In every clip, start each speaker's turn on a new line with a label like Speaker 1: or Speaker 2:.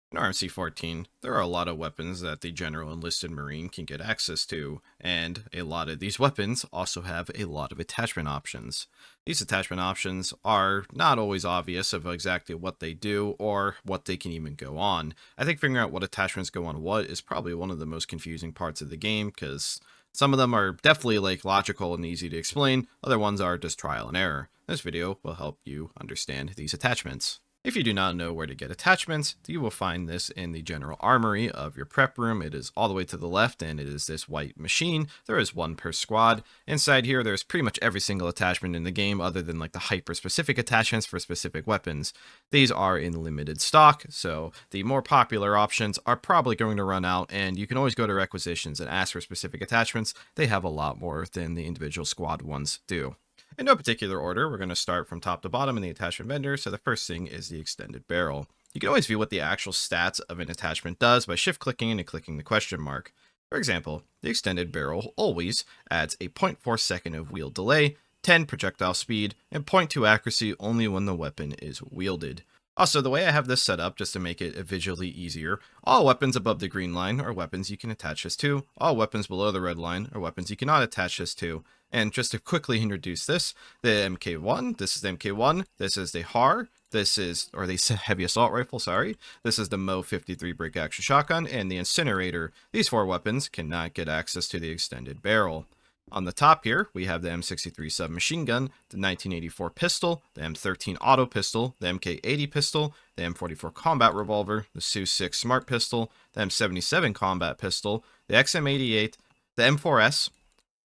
Speaker 1: In RMC14, there are a lot of weapons that the general enlisted marine can get access to, and a lot of these weapons also have a lot of attachment options. These attachment options are not always obvious of exactly what they do or what they can even go on. I think figuring out what attachments go on what is probably one of the most confusing parts of the game, because some of them are definitely logical and easy to explain, other ones are just trial and error. This video will help you understand these attachments. If you do not know where to get attachments, you will find this in the general armory of your prep room. It is all the way to the left, and it is this white machine. There is one per squad. Inside here, there's pretty much every single attachment in the game other than the hyper-specific attachments for specific weapons. These are in limited stock, so the more popular options are probably going to run out, and you can always go to requisitions and ask for specific attachments. They have a lot more than the individual squad ones do. In no particular order, we're going to start from top to bottom in the attachment vendor, so the first thing is the extended barrel. You can always view what the actual stats of an attachment does by shift-clicking and clicking the question mark. For example, the extended barrel always adds a 0.4 second of wield delay, 10 projectile speed, and 0.2 accuracy only when the weapon is wielded. Also, the way I have this set up, just to make it visually easier, all weapons above the green line are weapons you can attach this to, all weapons below the red line are weapons you cannot attach this to. And just to quickly introduce this, the MK1, this is the MK1, this is the HAR, this is, or the heavy assault rifle, sorry, this is the Mo 53 break action shotgun, and the incinerator. These four weapons cannot get access to the extended barrel. On the top here, we have the M63 submachine gun, the 1984 pistol, the M13 auto pistol, the MK80 pistol, the M44 combat revolver, the Su-6 smart pistol, the M77 combat pistol, the XM88, the M4S,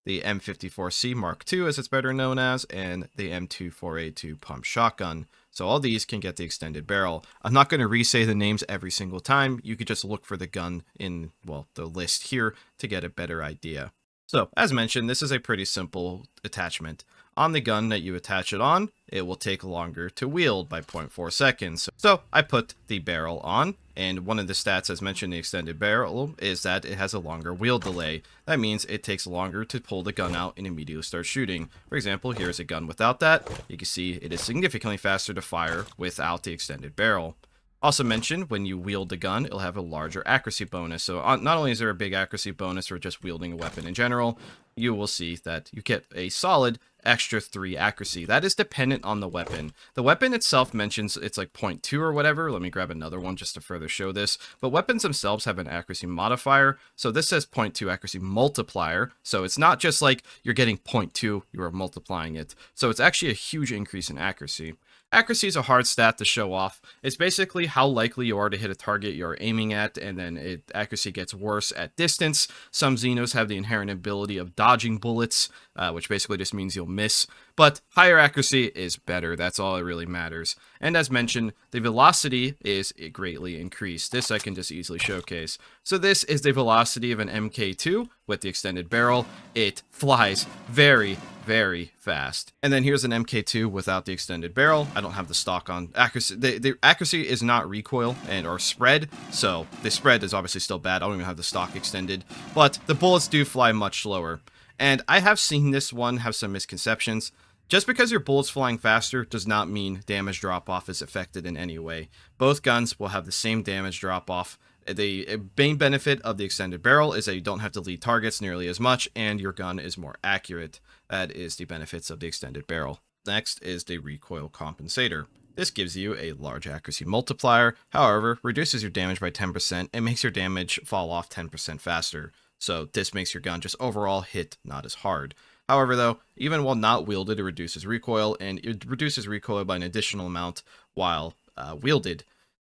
Speaker 1: the M54C Mark II as it's better known as, and the M24A2 pump shotgun. So all these can get the extended barrel. I'm not going to re-say the names every single time. You could just look for the gun in, well, the list here to get a better idea. So, as mentioned, this is a pretty simple attachment. On the gun that you attach it on, it will take longer to wield by 0.4 seconds. So, I put the barrel on, and one of the stats as mentioned in the extended barrel is that it has a longer wield delay. That means it takes longer to pull the gun out and immediately start shooting. For example, here's a gun without that. You can see it is significantly faster to fire without the extended barrel. Also mentioned, when you wield the gun, it'll have a larger accuracy bonus. So not only is there a big accuracy bonus for just wielding a weapon in general, you will see that you get a solid extra 3 accuracy. That is dependent on the weapon. The weapon itself mentions it's like 0.2 or whatever. Let me grab another one just to further show this. But weapons themselves have an accuracy modifier. So this says 0.2 accuracy multiplier. So it's not just like you're getting 0.2, you are multiplying it. So it's actually a huge increase in accuracy. Accuracy is a hard stat to show off. It's basically how likely you are to hit a target you're aiming at, and then accuracy gets worse at distance. Some Xenos have the inherent ability of dodging bullets, which basically just means you'll miss. But higher accuracy is better. That's all it really matters. And as mentioned, the velocity is greatly increased. This I can just easily showcase. So this is the velocity of an MK2 with the extended barrel. It flies very, very fast. And then here's an MK2 without the extended barrel. I don't have the stock on accuracy. The accuracy is not recoil or spread, so the spread is obviously still bad. I don't even have the stock extended, but the bullets do fly much slower. And I have seen this one have some misconceptions. Just because your bullets flying faster does not mean damage drop-off is affected in any way. Both guns will have the same damage drop-off. The main benefit of the extended barrel is that you don't have to lead targets nearly as much, and your gun is more accurate. That is the benefits of the extended barrel. Next is the recoil compensator. This gives you a large accuracy multiplier, however, reduces your damage by 10% and makes your damage fall off 10% faster. So this makes your gun just overall hit not as hard. However, though, even while not wielded, it reduces recoil, and it reduces recoil by an additional amount while wielded.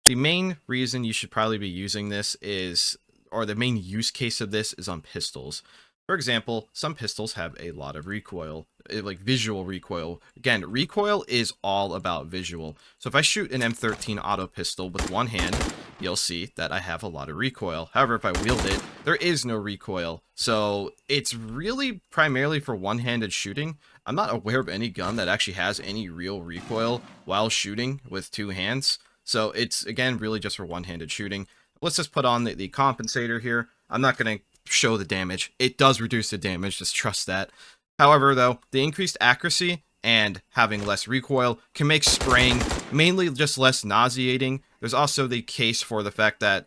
Speaker 1: The main reason you should probably be using this is, or the main use case of this is on pistols. For example, some pistols have a lot of recoil, like visual recoil. Again, recoil is all about visual. So if I shoot an M13 auto pistol with one hand, you'll see that I have a lot of recoil. However, if I wield it, there is no recoil. So it's really primarily for one-handed shooting. I'm not aware of any gun that actually has any real recoil while shooting with two hands. So it's, again, really just for one-handed shooting. Let's just put on the compensator here. I'm not going to show the damage. It does reduce the damage, just trust that. However, though, the increased accuracy and having less recoil can make spraying mainly just less nauseating. There's also the case for the fact that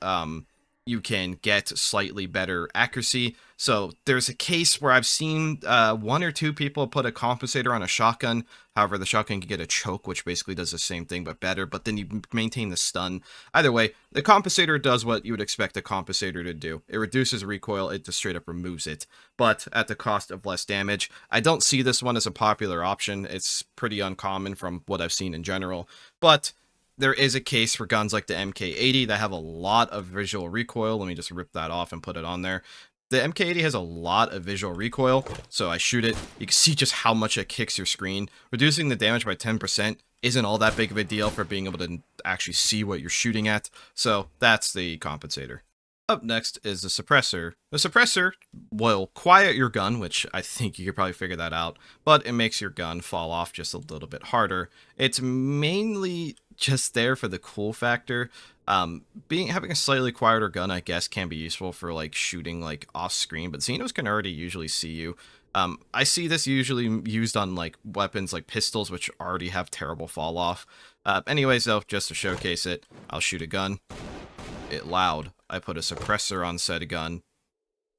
Speaker 1: you can get slightly better accuracy. So there's a case where I've seen one or two people put a compensator on a shotgun. However, the shotgun can get a choke, which basically does the same thing but better, but then you maintain the stun. Either way, the compensator does what you would expect a compensator to do. It reduces recoil, it just straight up removes it, but at the cost of less damage. I don't see this one as a popular option. It's pretty uncommon from what I've seen in general, but there is a case for guns like the MK80 that have a lot of visual recoil. Let me just rip that off and put it on there. The MK80 has a lot of visual recoil, so I shoot it. You can see just how much it kicks your screen. Reducing the damage by 10% isn't all that big of a deal for being able to actually see what you're shooting at, so that's the compensator. Up next is the suppressor. The suppressor will quiet your gun, which I think you could probably figure that out, but it makes your gun fall off just a little bit harder. It's mainly just there for the cool factor. Having a slightly quieter gun, I guess, can be useful for like shooting like off screen, but Xenos can already usually see you. I see this usually used on like weapons like pistols, which already have terrible fall off. Anyways, though, just to showcase it, I'll shoot a gun. It loud. I put a suppressor on said gun.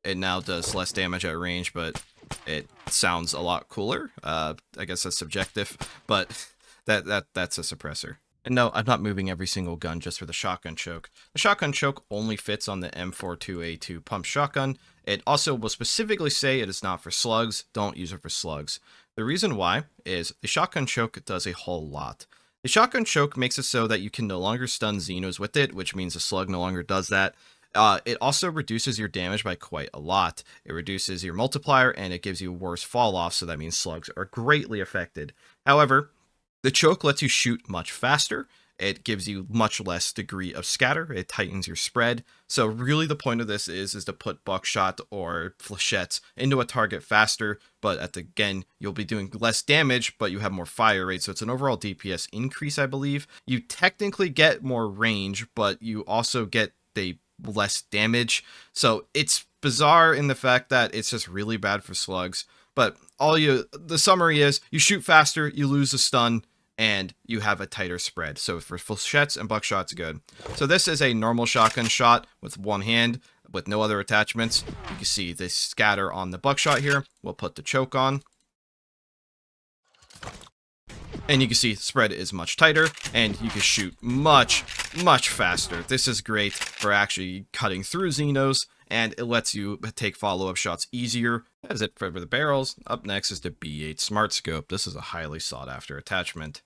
Speaker 1: It now does less damage at range, but it sounds a lot cooler. I guess that's subjective, but that's a suppressor. And no, I'm not moving every single gun just for the shotgun choke. The shotgun choke only fits on the M42A2 pump shotgun. It also will specifically say it is not for slugs. Don't use it for slugs. The reason why is the shotgun choke does a whole lot. The shotgun choke makes it so that you can no longer stun Xenos with it, which means the slug no longer does that. It also reduces your damage by quite a lot. It reduces your multiplier, and it gives you worse fall off, so that means slugs are greatly affected. However, the choke lets you shoot much faster. It gives you much less degree of scatter. It tightens your spread. So really the point of this is to put buckshot or flechettes into a target faster, but again, you'll be doing less damage, but you have more fire rate. So it's an overall DPS increase, I believe. You technically get more range, but you also get the less damage. So it's bizarre in the fact that it's just really bad for slugs. But the summary is you shoot faster, you lose the stun, and you have a tighter spread. So for flechettes and buckshot's good. So this is a normal shotgun shot with one hand with no other attachments. You can see the scatter on the buckshot here. We'll put the choke on. And you can see the spread is much tighter, and you can shoot much, much faster. This is great for actually cutting through Xenos, and it lets you take follow-up shots easier. That is it for the barrels. Up next is the B8 Smart Scope. This is a highly sought-after attachment.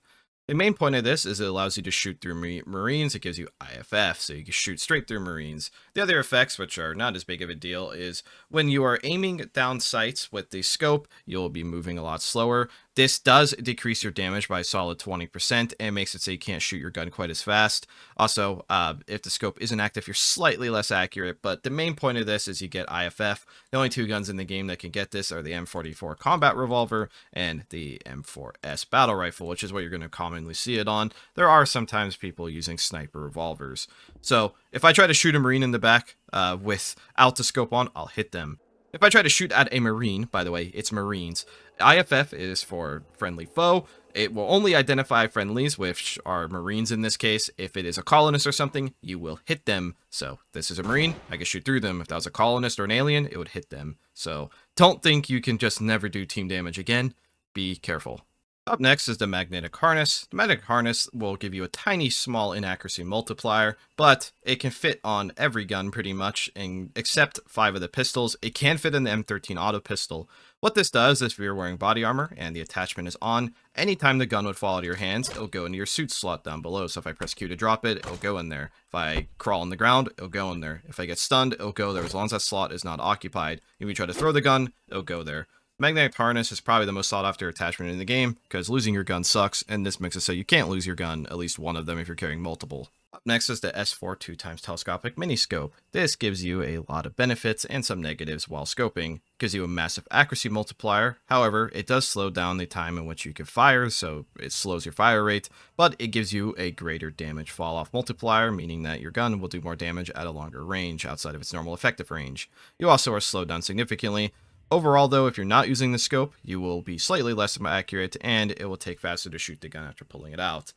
Speaker 1: The main point of this is it allows you to shoot through Marines. It gives you IFF, so you can shoot straight through Marines. The other effects, which are not as big of a deal, is when you are aiming down sights with the scope, you'll be moving a lot slower. This does decrease your damage by a solid 20% and makes it so you can't shoot your gun quite as fast. Also, if the scope isn't active, you're slightly less accurate, but the main point of this is you get IFF. The only two guns in the game that can get this are the M44 Combat Revolver and the M4S Battle Rifle, which is what you're going to commonly see it on. There are sometimes people using sniper revolvers. So if I try to shoot a Marine in the back without the scope on, I'll hit them. If I try to shoot at a Marine, by the way, it's Marines. IFF is for friendly foe. It will only identify friendlies, which are Marines in this case. If it is a colonist or something, you will hit them. So this is a Marine, I can shoot through them. If that was a colonist or an alien, it would hit them. So don't think you can just never do team damage again. Be careful. Up next is the magnetic harness. The magnetic harness will give you a tiny small inaccuracy multiplier, but it can fit on every gun pretty much, except 5 of the pistols. It can fit in the M13 auto pistol. What this does is if you're wearing body armor and the attachment is on, anytime the gun would fall out of your hands, it'll go into your suit slot down below. So if I press Q to drop it, it'll go in there. If I crawl on the ground, it'll go in there. If I get stunned, it'll go there as long as that slot is not occupied. If you try to throw the gun, it'll go there. Magnetic harness is probably the most sought after attachment in the game because losing your gun sucks, and this makes it so you can't lose your gun, at least one of them if you're carrying multiple. Up next is the S4 2x telescopic miniscope. This gives you a lot of benefits and some negatives while scoping. It gives you a massive accuracy multiplier. However, it does slow down the time in which you can fire, so it slows your fire rate, but it gives you a greater damage fall off multiplier, meaning that your gun will do more damage at a longer range outside of its normal effective range. You also are slowed down significantly. Overall, though, if you're not using the scope, you will be slightly less accurate, and it will take faster to shoot the gun after pulling it out.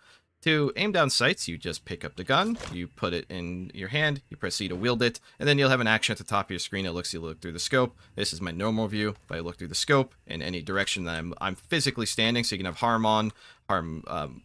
Speaker 1: To aim down sights, you just pick up the gun, you put it in your hand, you press C to wield it, and then you'll have an action at the top of your screen that lets you look through the scope. This is my normal view. If I look through the scope in any direction that I'm physically standing, so you can have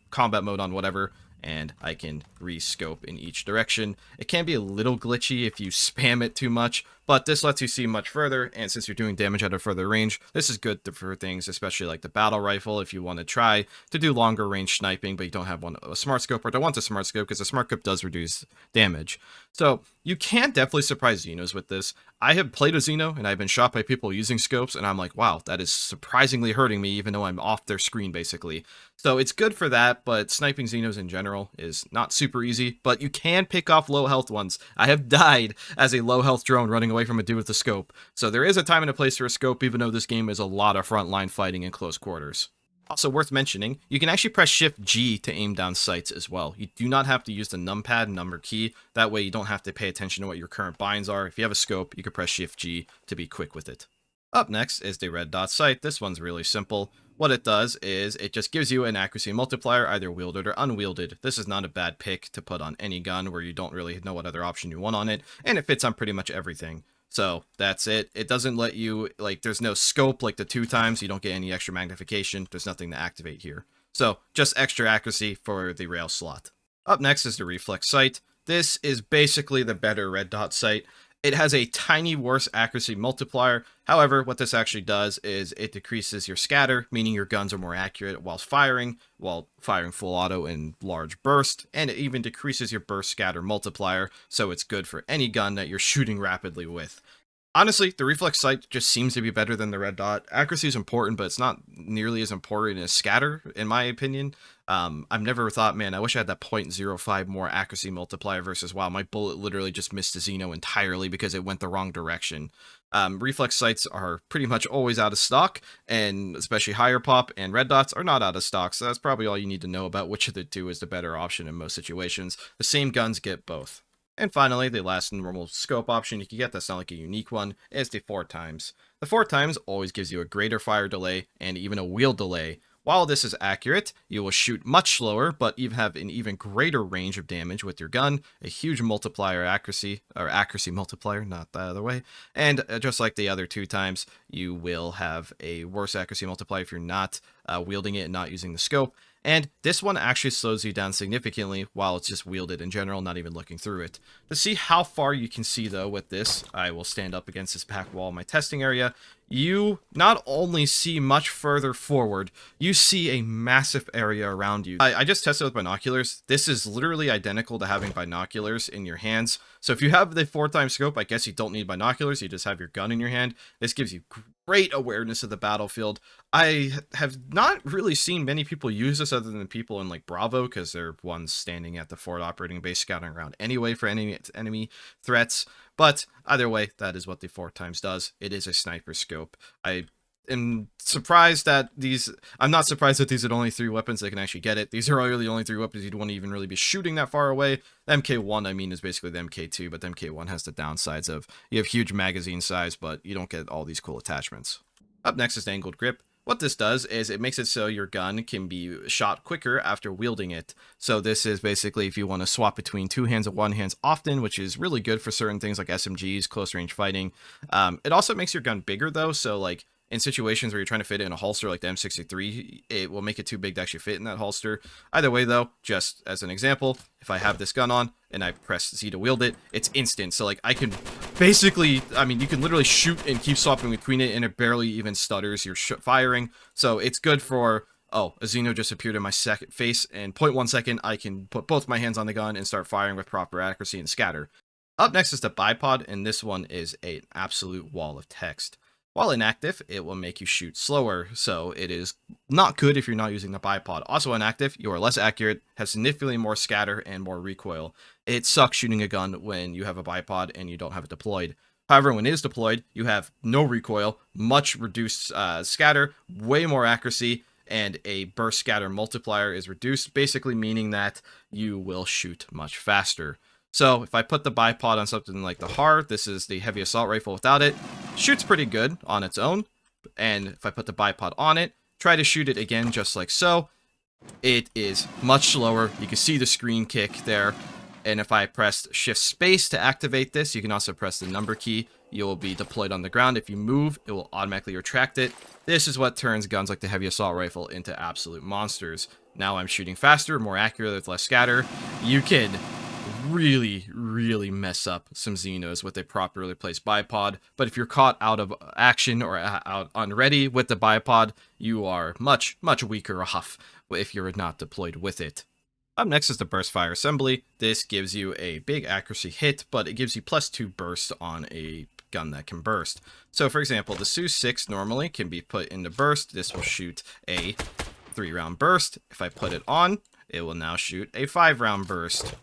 Speaker 1: combat mode on, whatever, and I can re-scope in each direction. It can be a little glitchy if you spam it too much, but this lets you see much further, and since you're doing damage at a further range, this is good for things, especially like the battle rifle, if you want to try to do longer range sniping, but you don't have a smart scope, or don't want a smart scope, because a smart scope does reduce damage. So you can definitely surprise Xenos with this. I have played a Xeno, and I've been shot by people using scopes, and I'm like, wow, that is surprisingly hurting me, even though I'm off their screen, basically. So it's good for that, but sniping Xenos in general is not super easy, but you can pick off low health ones. I have died as a low health drone running away from a dude with a scope. So there is a time and a place for a scope, even though this game is a lot of frontline fighting in close quarters. Also worth mentioning, you can actually press Shift G to aim down sights as well. You do not have to use the numpad number key. That way you don't have to pay attention to what your current binds are. If you have a scope, you can press Shift G to be quick with it. Up next is the red dot sight. This one's really simple. What it does is it just gives you an accuracy multiplier, either wielded or unwielded. This is not a bad pick to put on any gun where you don't really know what other option you want on it, and it fits on pretty much everything. So that's it. It doesn't let you, like, there's no scope like the 2x. You don't get any extra magnification. There's nothing to activate here. So just extra accuracy for the rail slot. Up next is the reflex sight. This is basically the better red dot sight. It has a tiny worse accuracy multiplier. However, what this actually does is it decreases your scatter, meaning your guns are more accurate while firing full auto in large burst, and it even decreases your burst scatter multiplier, so it's good for any gun that you're shooting rapidly with. Honestly, the reflex sight just seems to be better than the red dot. Accuracy is important, but it's not nearly as important as scatter, in my opinion. I've never thought, man, I wish I had that 0.05 more accuracy multiplier versus, wow, my bullet literally just missed the Xeno entirely because it went the wrong direction. Reflex sights are pretty much always out of stock, and especially higher pop, and red dots are not out of stock, so that's probably all you need to know about which of the two is the better option in most situations. The same guns get both. And finally, the last normal scope option you can get that's not like a unique one is the 4x. The 4x always gives you a greater fire delay and even a wheel delay. While this is accurate, you will shoot much slower, but you have an even greater range of damage with your gun, a huge multiplier accuracy multiplier, not the other way. And just like the other 2x, you will have a worse accuracy multiplier if you're not wielding it and not using the scope. And this one actually slows you down significantly while it's just wielded in general, not even looking through it. To see how far you can see though with this, I will stand up against this back wall in my testing area. You not only see much further forward, you see a massive area around you. I just tested with binoculars. This is literally identical to having binoculars in your hands. So if you have the 4x scope, I guess you don't need binoculars, you just have your gun in your hand. This gives you great awareness of the battlefield. I have not really seen many people use this other than people in like Bravo, because they're ones standing at the forward operating base scouting around anyway for any enemy threats. But either way, that is what the 4x does. It is a sniper scope. I am surprised that I'm not surprised that these are only 3 weapons that can actually get it. These are really the only 3 weapons you'd want to even really be shooting that far away. The MK1, I mean, is basically the MK2, but the MK1 has the downsides of you have huge magazine size, but you don't get all these cool attachments. Up next is the angled grip. What this does is it makes it so your gun can be shot quicker after wielding it. So this is basically if you want to swap between 2 hands and 1 hand often, which is really good for certain things like SMGs, close range fighting. It also makes your gun bigger though, so like in situations where you're trying to fit it in a holster like the M63, it will make it too big to actually fit in that holster. Either way though, just as an example, if I have this gun on and I press Z to wield it, it's instant. So like I can basically, I mean, you can literally shoot and keep swapping between it and it barely even stutters your firing. So it's good for, oh, a Xeno just appeared in my face, and 0.1 second I can put both my hands on the gun and start firing with proper accuracy and scatter. Up next is the Bipod, and this one is an absolute wall of text. While inactive, it will make you shoot slower, so it is not good if you're not using the Bipod. Also inactive, you are less accurate, have significantly more scatter and more recoil. It sucks shooting a gun when you have a Bipod and you don't have it deployed. However, when it is deployed, you have no recoil, much reduced scatter, way more accuracy, and a burst scatter multiplier is reduced, basically meaning that you will shoot much faster. So if I put the Bipod on something like the HAR, this is the heavy assault rifle without it, shoots pretty good on its own. And if I put the Bipod on it, try to shoot it again just like so, it is much slower. You can see the screen kick there. And if I press shift space to activate this, you can also press the number key. You will be deployed on the ground. If you move, it will automatically retract it. This is what turns guns like the heavy assault rifle into absolute monsters. Now I'm shooting faster, more accurate, with less scatter. You can really mess up some Xenos with a properly placed bipod, but if you're caught out of action or out unready with the bipod, you are much weaker off if you're not deployed with it. Up next is the burst fire assembly. This gives you a big accuracy hit, but it gives you +2 burst on a gun that can burst. So for example, the Su-6 normally can be put into burst. This will shoot a 3-round burst. If I put it on, it will now shoot a 5-round burst.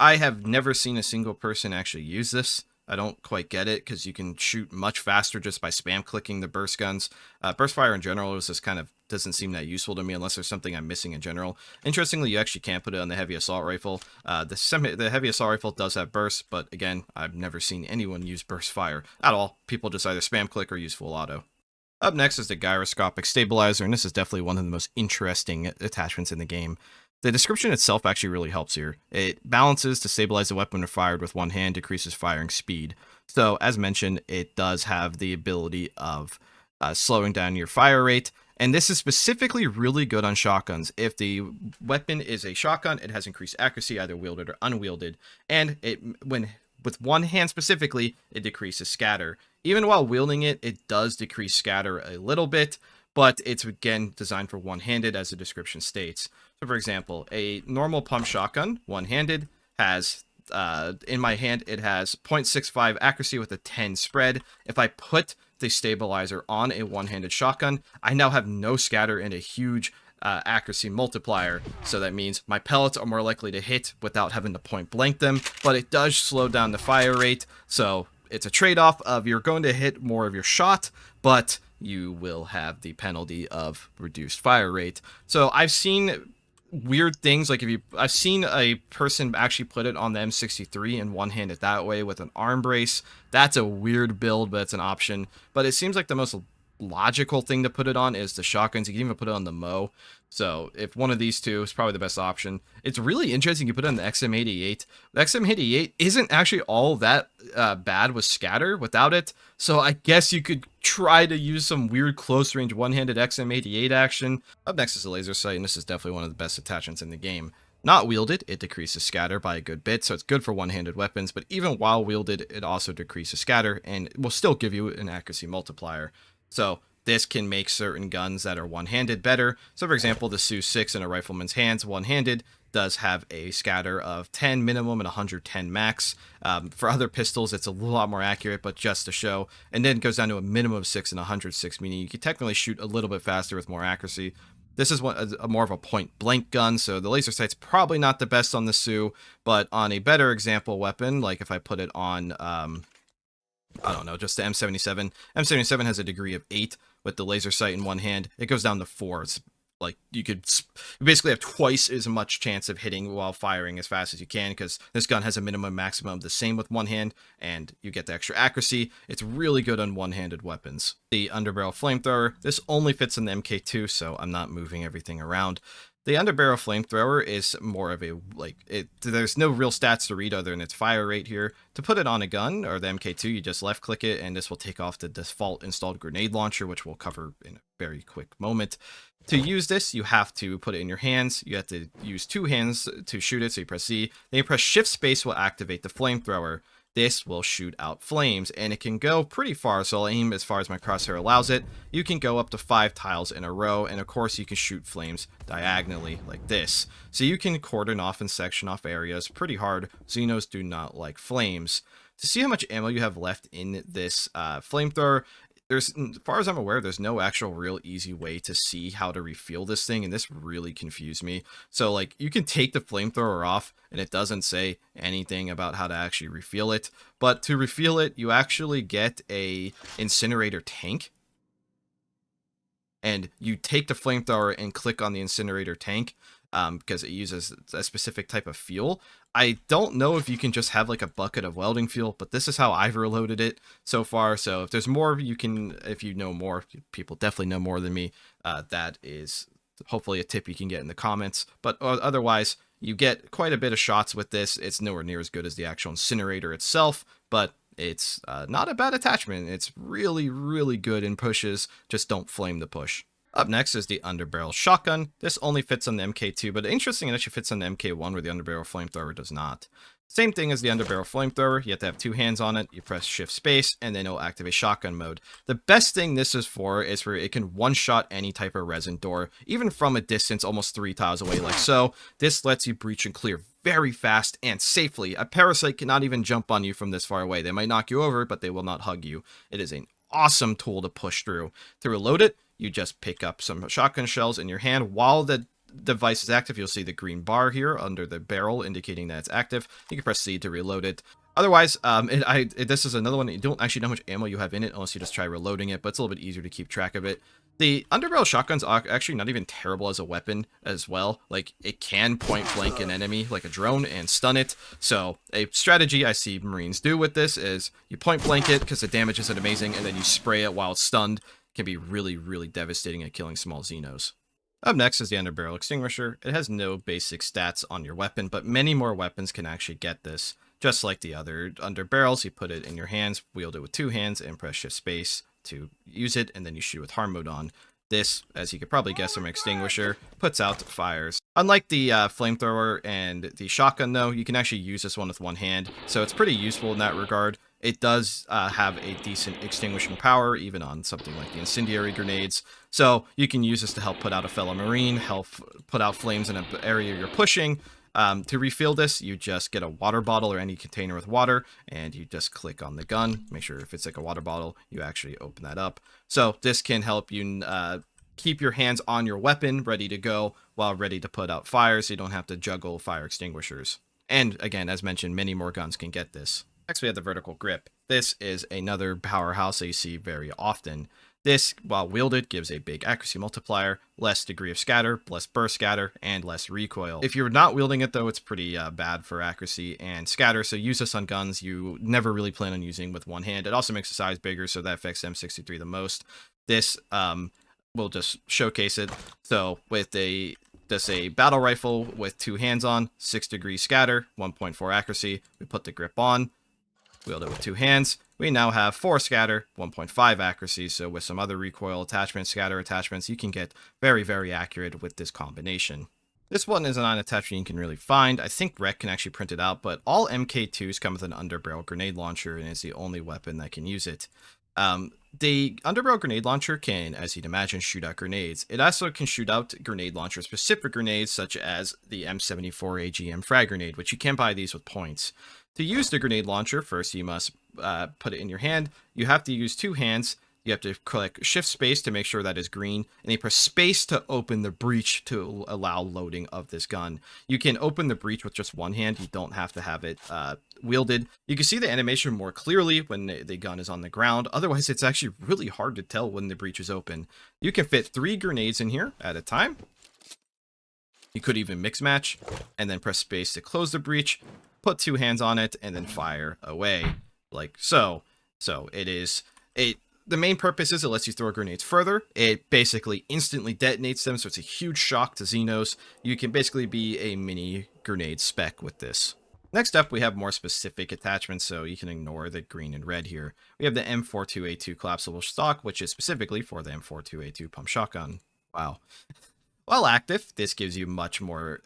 Speaker 1: I have never seen a single person actually use this. I don't quite get it, because you can shoot much faster just by spam clicking the burst guns. Burst fire in general is just kind of doesn't seem that useful to me unless there's something I'm missing in general. Interestingly, you actually can't put it on the heavy assault rifle. The heavy assault rifle does have burst, but again, I've never seen anyone use burst fire at all. People just either spam click or use full auto. Up next is the Gyroscopic stabilizer, and this is definitely one of the most interesting attachments in the game. The description itself actually really helps here. It balances to stabilize the weapon when fired with one hand, decreases firing speed. So, as mentioned, it does have the ability of slowing down your fire rate, and this is specifically really good on shotguns. If the weapon is a shotgun, it has increased accuracy, either wielded or unwielded, and with one hand specifically, it decreases scatter. Even while wielding it, it does decrease scatter a little bit, but it's again designed for one-handed, as the description states. So for example, a normal pump shotgun, one-handed, has, in my hand, it has 0.65 accuracy with a 10 spread. If I put the stabilizer on a one-handed shotgun, I now have no scatter and a huge accuracy multiplier. So that means my pellets are more likely to hit without having to point blank them, but it does slow down the fire rate. So it's a trade-off of you're going to hit more of your shot, but you will have the penalty of reduced fire rate. So I've seen weird things, like I've seen a person actually put it on the M63 and one-hand it that way with an arm brace. That's a weird build, but it's an option. But it seems like the most logical thing to put it on is the shotguns. You can even put it on the Mo. So if one of these two is probably the best option. It's really interesting you put it on the XM88. The XM88 isn't actually all that bad with scatter without it. So I guess you could try to use some weird close range one-handed XM88 action. Up next is the Lasersight, and this is definitely one of the best attachments in the game. Not wielded, it decreases scatter by a good bit, so it's good for one-handed weapons, but even while wielded, it also decreases scatter, and will still give you an accuracy multiplier. So this can make certain guns that are one-handed better. So for example, the Su-6 in a rifleman's hands, one-handed, does have a scatter of 10 minimum and 110 max. For other pistols, it's a lot more accurate, but just to show. And then it goes down to a minimum of 6 and 106, meaning you can technically shoot a little bit faster with more accuracy. This is more of a point-blank gun, so the laser sight's probably not the best on the Su, but on a better example weapon, like if I put it on, I don't know, just the M77. M77 has a degree of 8 with the laser sight in one hand. It goes down to 4. It's like you basically have twice as much chance of hitting while firing as fast as you can, because this gun has a minimum maximum of the same with one hand, and you get the extra accuracy. It's really good on one-handed weapons. The Underbarrel Flamethrower, this only fits in the MK2, so I'm not moving everything around. The Underbarrel Flamethrower is more of a, there's no real stats to read other than its fire rate here. To put it on a gun, or the MK2, you just left click it, and this will take off the default installed grenade launcher, which we'll cover in a very quick moment. To use this, you have to put it in your hands. You have to use 2 hands to shoot it, so you press Z. Then you press shift space will activate the flamethrower. This will shoot out flames, and it can go pretty far, so I'll aim as far as my crosshair allows it. You can go up to 5 tiles in a row, and of course you can shoot flames diagonally like this. So you can cordon off and section off areas pretty hard. Xenos do not like flames. To see how much ammo you have left in this flamethrower, as far as I'm aware, there's no actual real easy way to see how to refuel this thing, and this really confused me. So, like, you can take the flamethrower off, and it doesn't say anything about how to actually refuel it. But to refuel it, you actually get a incinerator tank, and you take the flamethrower and click on the incinerator tank, because it uses a specific type of fuel. I don't know if you can just have like a bucket of welding fuel, but this is how I've reloaded it so far. So if there's more, if you know more, people definitely know more than me. That is hopefully a tip you can get in the comments. But otherwise, you get quite a bit of shots with this. It's nowhere near as good as the actual incinerator itself, but it's not a bad attachment. It's really, really good in pushes. Just don't flame the push. Up next is the Underbarrel Shotgun. This only fits on the MK2, but interesting, it actually fits on the MK1 where the Underbarrel Flamethrower does not. Same thing as the Underbarrel Flamethrower, you have to have 2 hands on it, you press shift space, and then it'll activate shotgun mode. The best thing this is for is where it can one-shot any type of resin door, even from a distance almost 3 tiles away like so. This lets you breach and clear very fast and safely. A parasite cannot even jump on you from this far away. They might knock you over, but they will not hug you. It is an awesome tool to push through. To reload it, you just pick up some shotgun shells in your hand while the device is active. You'll see the green bar here under the barrel indicating that it's active. You can press C to reload it. Otherwise, this is another one. You don't actually know how much ammo you have in it unless you just try reloading it, but it's a little bit easier to keep track of it. The Underbarrel Shotgun's actually not even terrible as a weapon as well. Like, it can point blank an enemy like a drone and stun it. So a strategy I see Marines do with this is you point blank it because the damage isn't amazing, and then you spray it while it's stunned. It can be really, really devastating at killing small Xenos. Up next is the Underbarrel Extinguisher. It has no basic stats on your weapon, but many more weapons can actually get this. Just like the other Underbarrels, you put it in your hands, wield it with 2 hands, and press shift space to use it, and then you shoot with hard mode on. This, as you could probably guess from Extinguisher, puts out fires. Unlike the Flamethrower and the Shotgun, though, you can actually use this one with 1 hand, so it's pretty useful in that regard. It does have a decent extinguishing power, even on something like the incendiary grenades. So you can use this to help put out a fellow Marine, help put out flames in an area you're pushing. To refill this, you just get a water bottle or any container with water, and you just click on the gun. Make sure if it's like a water bottle, you actually open that up. So this can help you keep your hands on your weapon, ready to go, while ready to put out fires, so you don't have to juggle fire extinguishers. And again, as mentioned, many more guns can get this. Next, we have the vertical grip. This is another powerhouse that you see very often. This, while wielded, gives a big accuracy multiplier, less degree of scatter, less burst scatter, and less recoil. If you're not wielding it, though, it's pretty bad for accuracy and scatter, so use this on guns you never really plan on using with 1 hand. It also makes the size bigger, so that affects M63 the most. This will just showcase it. So with a battle rifle with 2 hands on, 6 degrees scatter, 1.4 accuracy, we put the grip on, wield it with 2 hands. We now have 4 scatter, 1.5 accuracy, so with some other recoil attachments, scatter attachments, you can get very, very accurate with this combination. This one is not an attachment you can really find. I think Rec can actually print it out, but all MK2s come with an Underbarrel grenade launcher, and it's the only weapon that can use it. The Underbarrel grenade launcher can, as you'd imagine, shoot out grenades. It also can shoot out grenade launcher-specific grenades, such as the M74 AGM frag grenade, which you can buy these with points. To use the grenade launcher, first you must put it in your hand. You have to use 2 hands. You have to click shift space to make sure that is green, and you press space to open the breech to allow loading of this gun. You can open the breech with just 1 hand. You don't have to have it wielded. You can see the animation more clearly when the gun is on the ground. Otherwise, it's actually really hard to tell when the breech is open. You can fit 3 grenades in here at a time. You could even mix match, and then press space to close the breech, put 2 hands on it, and then fire away, like so. So it is the main purpose is it lets you throw grenades further. It basically instantly detonates them, so it's a huge shock to Xenos. You can basically be a mini grenade spec with this. Next up, we have more specific attachments, so you can ignore the green and red here. We have the M42A2 Collapsable Stock, which is specifically for the M42A2 pump shotgun. Wow. While active, this gives you much more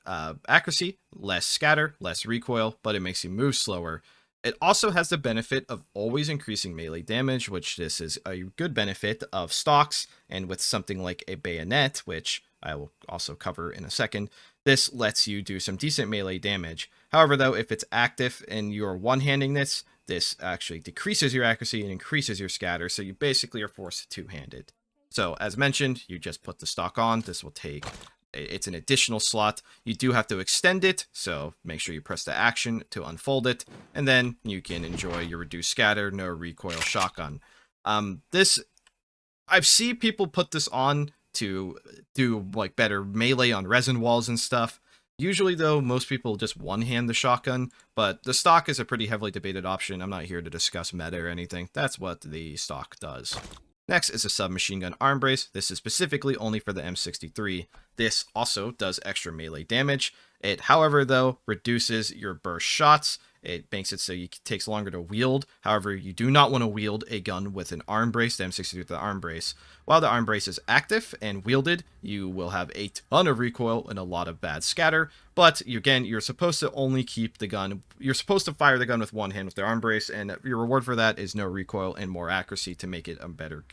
Speaker 1: accuracy, less scatter, less recoil, but it makes you move slower. It also has the benefit of always increasing melee damage, which this is a good benefit of stocks, and with something like a bayonet, which I will also cover in a second, this lets you do some decent melee damage. However, though, if it's active and you're one-handing this, this actually decreases your accuracy and increases your scatter, so you basically are forced to two-hand it. So, as mentioned, you just put the stock on. This will take, it's an additional slot. You do have to extend it, so make sure you press the action to unfold it, and then you can enjoy your reduced scatter, no recoil shotgun. I've seen people put this on to do like better melee on resin walls and stuff. Usually, though, most people just one-hand the shotgun, but the stock is a pretty heavily debated option. I'm not here to discuss meta or anything. That's what the stock does. Next is a submachine gun arm brace. This is specifically only for the M63. This also does extra melee damage. It, however, though, reduces your burst shots. It makes it so it takes longer to wield. However, you do not want to wield a gun with an arm brace, the M63 with the arm brace. While the arm brace is active and wielded, you will have a ton of recoil and a lot of bad scatter. But again, you're supposed to only keep the gun. You're supposed to fire the gun with one hand with the arm brace, and your reward for that is no recoil and more accuracy to make it a better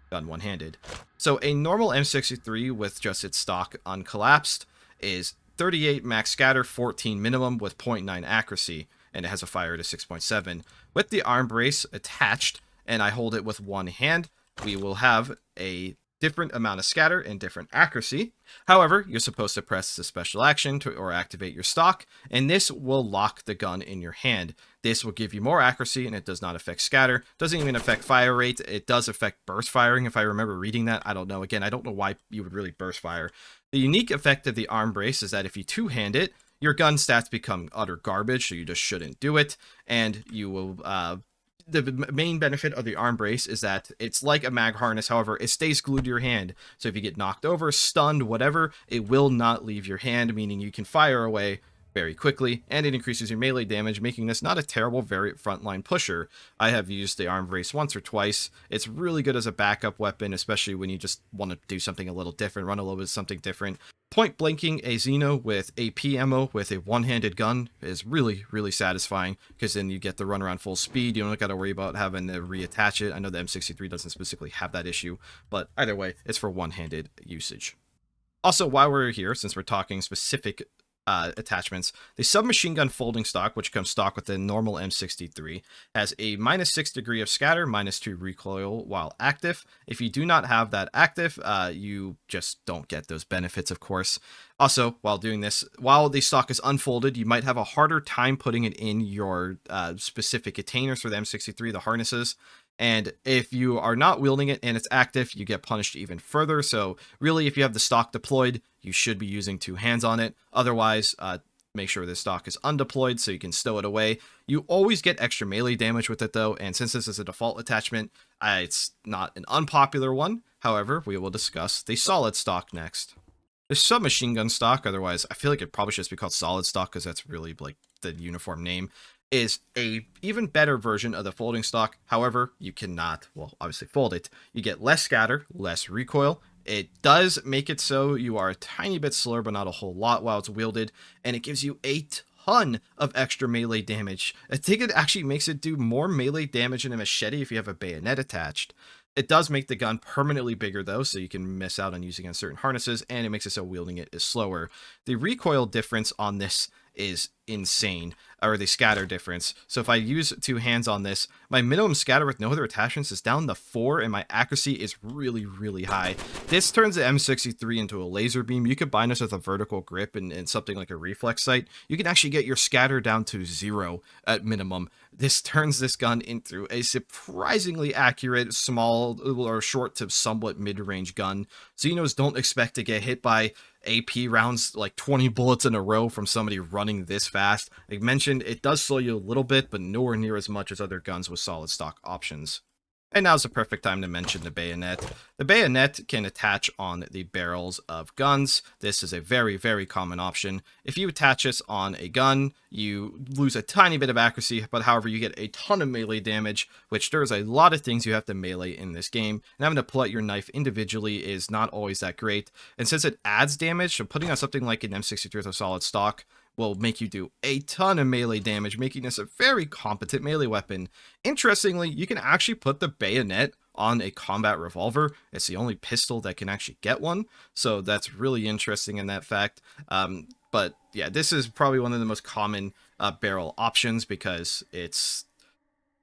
Speaker 1: gun one-handed. So a normal M63 with just its stock uncollapsed is 38 max scatter, 14 minimum with 0.9 accuracy, and it has a fire to 6.7. With the arm brace attached, and I hold it with one hand, we will have a different amount of scatter and different accuracy. However, you're supposed to press the special action or activate your stock, and this will lock the gun in your hand. This will give you more accuracy, and it does not affect scatter. Doesn't even affect fire rate. It does affect burst firing, if I remember reading that. I don't know. Again, I don't know why you would really burst fire. The unique effect of the arm brace is that if you two-hand it, your gun stats become utter garbage, so you just shouldn't do it, and you will the main benefit of the arm brace is that it's like a mag harness. However, it stays glued to your hand. So if you get knocked over, stunned, whatever, it will not leave your hand, meaning you can fire away very quickly, and it increases your melee damage, making this not a terrible frontline pusher. I have used the arm brace once or twice. It's really good as a backup weapon, especially when you just want to do something a little different, run a little bit of something different. Point blanking a Xeno with AP ammo with a one-handed gun is really, really satisfying, because then you get the run around full speed. You don't got to worry about having to reattach it. I know the M63 doesn't specifically have that issue, but either way, it's for one-handed usage. Also, while we're here, since we're talking specific attachments, the submachine gun folding stock, which comes stock with the normal M63, has a -6 degree of scatter, -2 recoil while active. If you do not have that active, you just don't get those benefits, of course. Also, while doing this, while the stock is unfolded, you might have a harder time putting it in your specific containers for the M63, the harnesses. And if you are not wielding it and it's active, you get punished even further. So really, if you have the stock deployed, you should be using two hands on it. Otherwise, make sure the stock is undeployed so you can stow it away. You always get extra melee damage with it though, and since this is a default attachment, it's not an unpopular one. However, we will discuss the solid stock next. The submachine gun stock, otherwise I feel like it probably should just be called solid stock because that's really like the uniform name, is a even better version of the folding stock. However, you cannot, well, obviously fold it. You get less scatter, less recoil. It does make it so you are a tiny bit slower, but not a whole lot while it's wielded, and it gives you a ton of extra melee damage. I think it actually makes it do more melee damage than a machete if you have a bayonet attached. It does make the gun permanently bigger though, so you can miss out on using it on certain harnesses, and it makes it so wielding it is slower. The recoil difference on this is insane, or the scatter difference. So if I use two hands on this, my minimum scatter with no other attachments is down to 4, and my accuracy is really, really high. This turns the M63 into a laser beam. You combine this with a vertical grip and something like a reflex sight, you can actually get your scatter down to 0 at minimum. This turns this gun into a surprisingly accurate, small or short to somewhat mid-range gun. Xenos don't expect to get hit by AP rounds, like 20 bullets in a row from somebody running this fast. Like mentioned, it does slow you a little bit, but nowhere near as much as other guns with solid stock options. And now's the perfect time to mention the bayonet. The bayonet can attach on the barrels of guns. This is a very, very common option. If you attach this on a gun, you lose a tiny bit of accuracy, but however, you get a ton of melee damage, which there's a lot of things you have to melee in this game, and having to pull out your knife individually is not always that great. And since it adds damage, so putting on something like an M63 with a solid stock will make you do a ton of melee damage, making this a very competent melee weapon. Interestingly, you can actually put the bayonet on a combat revolver. It's the only pistol that can actually get one, so that's really interesting in that fact. But yeah, this is probably one of the most common barrel options because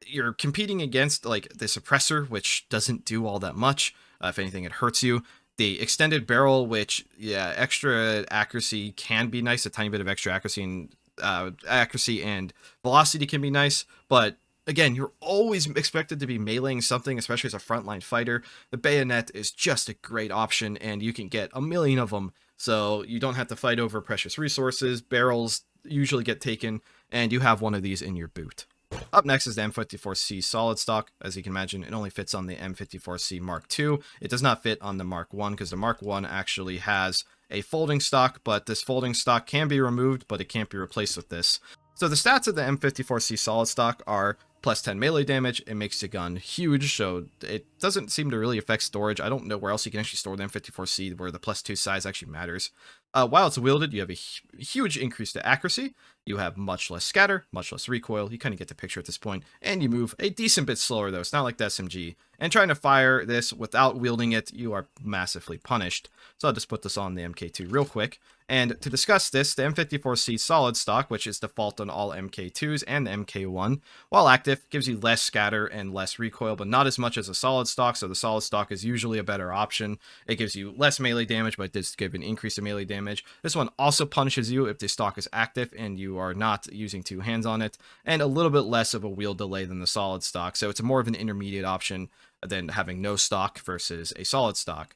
Speaker 1: you're competing against like the suppressor, which doesn't do all that much. If anything, it hurts you. The extended barrel, which, yeah, extra accuracy can be nice. A tiny bit of extra accuracy and velocity can be nice. But again, you're always expected to be meleeing something, especially as a frontline fighter. The bayonet is just a great option, and you can get a million of them. So you don't have to fight over precious resources. Barrels usually get taken, and you have one of these in your boot. Up next is the M54C solid stock. As you can imagine, it only fits on the M54C Mark II. It does not fit on the Mark I because the Mark I actually has a folding stock, but this folding stock can be removed, but it can't be replaced with this. So the stats of the M54C solid stock are plus 10 melee damage. It makes the gun huge, so it doesn't seem to really affect storage. I don't know where else you can actually store the M54C where the plus 2 size actually matters. While it's wielded, you have a huge increase to accuracy. You have much less scatter, much less recoil. You kind of get the picture at this point. And you move a decent bit slower, though. It's not like the SMG. And trying to fire this without wielding it, you are massively punished. So I'll just put this on the MK2 real quick. And to discuss this, the M54C solid stock, which is default on all MK2s and the MK1, while active, gives you less scatter and less recoil, but not as much as a solid stock. So the solid stock is usually a better option. It gives you less melee damage, but it does give an increase in melee damage. This one also punishes you if the stock is active and you are not using two hands on it, and a little bit less of a wield delay than the solid stock. So it's more of an intermediate option than having no stock versus a solid stock.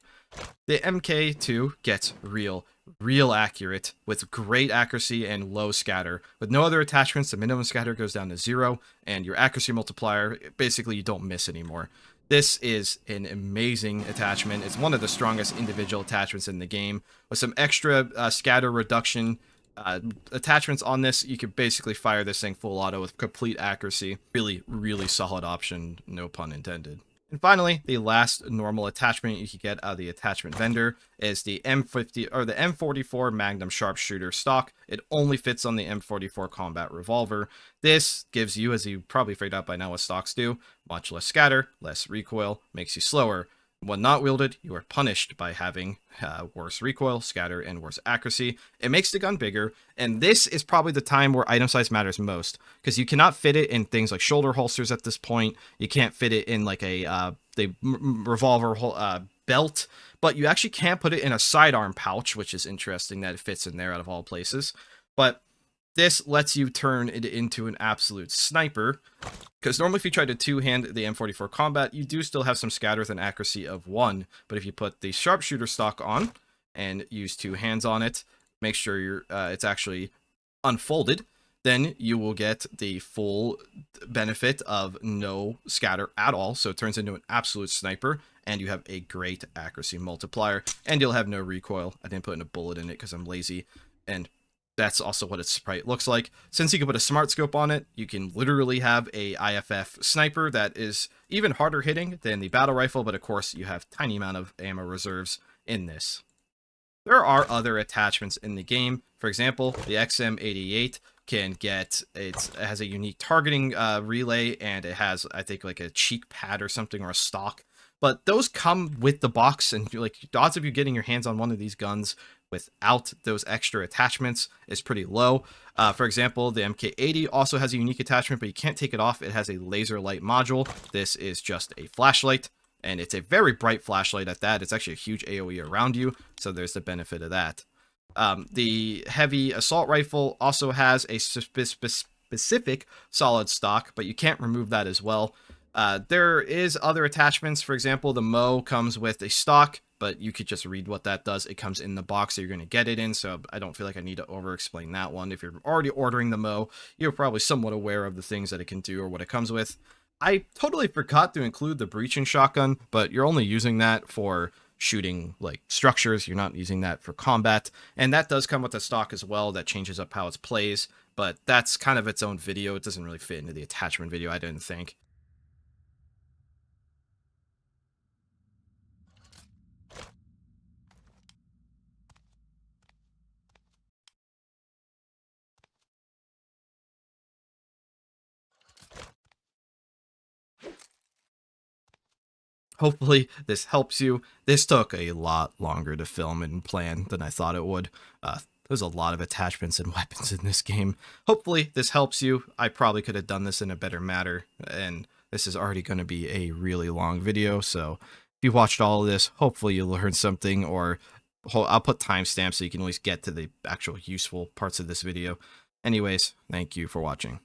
Speaker 1: The MK2 gets real accurate with great accuracy and low scatter. With no other attachments, the minimum scatter goes down to 0, and your accuracy multiplier, basically you don't miss anymore. This is an amazing attachment. It's one of the strongest individual attachments in the game. With some extra scatter reduction attachments on this, you could basically fire this thing full auto with complete accuracy. Really solid option, no pun intended. And finally, the last normal attachment you can get out of the attachment vendor is the M44 Magnum Sharpshooter stock. It only fits on the M44 combat revolver. This gives you, as you probably figured out by now what stocks do, much less scatter, less recoil, makes you slower. When not wielded, you are punished by having worse recoil, scatter, and worse accuracy. It makes the gun bigger, and this is probably the time where item size matters most, because you cannot fit it in things like shoulder holsters at this point. You can't fit it in like a revolver belt, but you actually can't put it in a sidearm pouch, which is interesting that it fits in there out of all places. But this lets you turn it into an absolute sniper, because normally if you try to two-hand the M44 combat, you do still have some scatter with an accuracy of 1, but if you put the Sharpshooter stock on and use two hands on it, make sure it's actually unfolded, then you will get the full benefit of no scatter at all, so it turns into an absolute sniper, and you have a great accuracy multiplier, and you'll have no recoil. I didn't put in a bullet in it because I'm lazy, and that's also what its sprite looks like. Since you can put a smart scope on it, you can literally have a IFF sniper that is even harder hitting than the battle rifle, but of course you have tiny amount of ammo reserves in this. There are other attachments in the game. For example, the XM88 it has a unique targeting relay, and it has, I think, like a cheek pad or something, or a stock. But those come with the box, and like the odds of you getting your hands on one of these guns without those extra attachments is pretty low. For example, the MK80 also has a unique attachment, but you can't take it off. It has a laser light module. This is just a flashlight, and it's a very bright flashlight at that. It's actually a huge AoE around you, so there's the benefit of that. The heavy assault rifle also has a specific solid stock, but you can't remove that as well. There is other attachments. For example, the Mo comes with a stock, but you could just read what that does. It comes in the box that you're going to get it in, so I don't feel like I need to over-explain that one. If you're already ordering the Mo, you're probably somewhat aware of the things that it can do or what it comes with. I totally forgot to include the breaching shotgun, but you're only using that for shooting like structures. You're not using that for combat, and that does come with a stock as well that changes up how it plays, but that's kind of its own video. It doesn't really fit into the attachment video, I didn't think. Hopefully this helps you. This took a lot longer to film and plan than I thought it would. There's a lot of attachments and weapons in this game. Hopefully this helps you. I probably could have done this in a better manner, and this is already going to be a really long video, so if you watched all of this, hopefully you learned something, or I'll put timestamps so you can always get to the actual useful parts of this video. Anyways, thank you for watching.